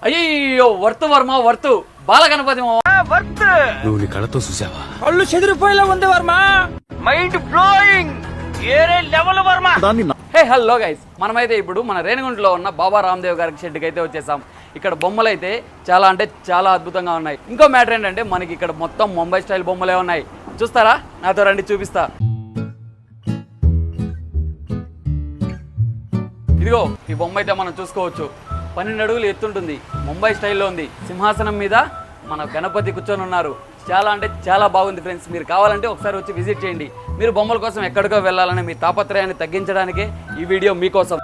అయ్యో worth Varma worth Balaganapathi worth. నువ్వు నీ కళ్ళతో చూసావా? కళ్ళు చెదిరిపోయేలా ఉంది వర్మ. మైండ్ బ్లోయింగ్ ఏరే level Varma. Hey hello guys, మనమైతే ఇప్పుడు మన రేణిగుంటలో ఉన్న బాబా రామ్దేవ్ గారికి షెడ్కి అయితే వచ్చేసాం. ఇక్కడ బొమ్మలు అయితే చాలా అంటే చాలా అద్భుతంగా ఉన్నాయి. ఇంకో మ్యాటర్ ఏంటంటే మనకి ఇక్కడ మొత్తం ముంబై స్టైల్ బొమ్మలే ఉన్నాయి. చూస్తారా? నాతో రండి చూపిస్తా. ఇదిగో ఈ బొమ్మ అయితే మనం చూసుకోవచ్చు. 12 అడుగులు ఎత్తుంటుంది, ముంబై స్టైల్లో ఉంది. సింహాసనం మీద మన గణపతి కూర్చొని ఉన్నారు. చాలా అంటే చాలా బాగుంది ఫ్రెండ్స్. మీరు కావాలంటే ఒకసారి వచ్చి విజిట్ చేయండి. మీరు బొమ్మల కోసం ఎక్కడికో వెళ్ళాలని మీ తాపత్రయాన్ని తగ్గించడానికే ఈ వీడియో మీకోసం.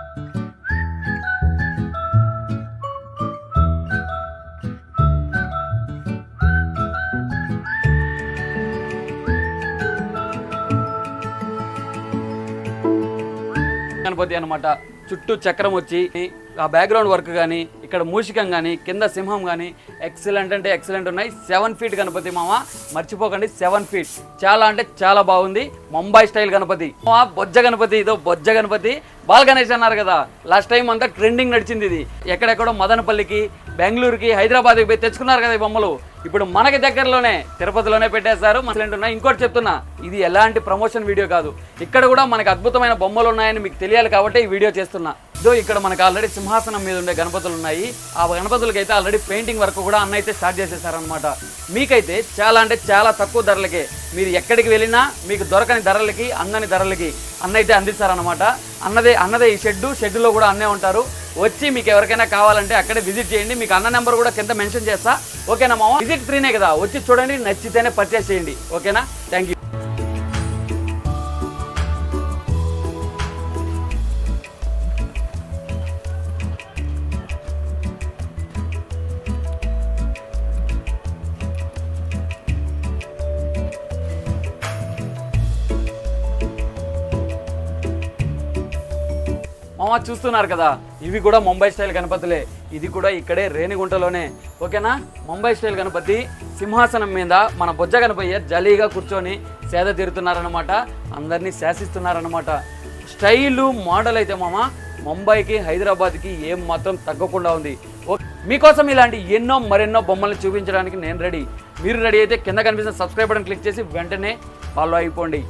గణపతి అనమాట. చుట్టూ చక్రం వచ్చి ఆ బ్యాక్గ్రౌండ్ వర్క్ కానీ ఇక్కడ మూషికం కానీ కింద సింహం కానీ ఎక్సలెంట్ అంటే ఎక్సలెంట్ ఉన్నాయి. 7 feet గణపతి మామ, మర్చిపోకండి 7 feet. చాలా అంటే చాలా బాగుంది. ముంబై స్టైల్ గణపతి. బొజ్జ గణపతి, ఇదో బొజ్జ గణపతి. బాల్ గణేష్ అన్నారు కదా, లాస్ట్ టైం అంతా ట్రెండింగ్ నడిచింది ఇది. ఎక్కడెక్కడో మదనపల్లికి, బెంగళూరుకి, హైదరాబాద్కి పోయి తెచ్చుకున్నారు కదా ఈ బొమ్మలు. ఇప్పుడు మనకి దగ్గరలోనే తిరుపతిలోనే పెట్టేశారు. ఉన్నాయి. ఇంకోటి చెప్తున్నా, ఇది ఎలాంటి ప్రమోషన్ వీడియో కాదు. ఇక్కడ కూడా మనకి అద్భుతమైన బొమ్మలు ఉన్నాయని మీకు తెలియాలి కాబట్టి ఈ వీడియో చేస్తున్నా. ఇదో ఇక్కడ మనకు ఆల్రెడీ సింహాసనం మీద ఉండే గణపతులు ఉన్నాయి. ఆ గణపతులకి అయితే ఆల్రెడీ పెయింటింగ్ వర్క్ కూడా అన్న అయితే స్టార్ట్ చేసేసారనమాట. మీకైతే చాలా అంటే చాలా తక్కువ ధరలకే మీరు ఎక్కడికి వెళ్ళినా మీకు దొరకని ధరలకి, అందని ధరలకి అన్న అయితే అందిస్తారనమాట. అన్నదే ఈ షెడ్డులో కూడా అన్నే ఉంటారు. వచ్చి మీకు ఎవరికైనా కావాలంటే అక్కడే విజిట్ చేయండి. మీకు అన్న నెంబర్ కూడా కింద మెన్షన్ చేస్తా. ఓకేనా మామ? విజిట్ ఫ్రీనే కదా, వచ్చి చూడండి, నచ్చితేనే పర్చేస్ చేయండి. ఓకేనా? Thank you. మామ చూస్తున్నారు కదా, ఇవి కూడా ముంబై స్టైల్ గణపతులే. ఇది కూడా ఇక్కడే రేణిగుంటలోనే. ఓకేనా? ముంబై స్టైల్ గణపతి సింహాసనం మీద మన బొజ్జ గణపయ్య జలీగా కూర్చొని సేద తీరుతున్నారనమాట. అందరినీ శాసిస్తున్నారనమాట. స్టైలు మోడల్ అయితే మామ ముంబైకి, హైదరాబాద్కి ఏం మాత్రం తగ్గకుండా ఉంది. మీకోసం ఇలాంటి మరెన్నో బొమ్మల్ని చూపించడానికి నేను రెడీ. మీరు రెడీ అయితే కింద కనిపిస్తున్న సబ్స్క్రైబ్ బటన్ క్లిక్ చేసి వెంటనే ఫాలో అయిపోండి.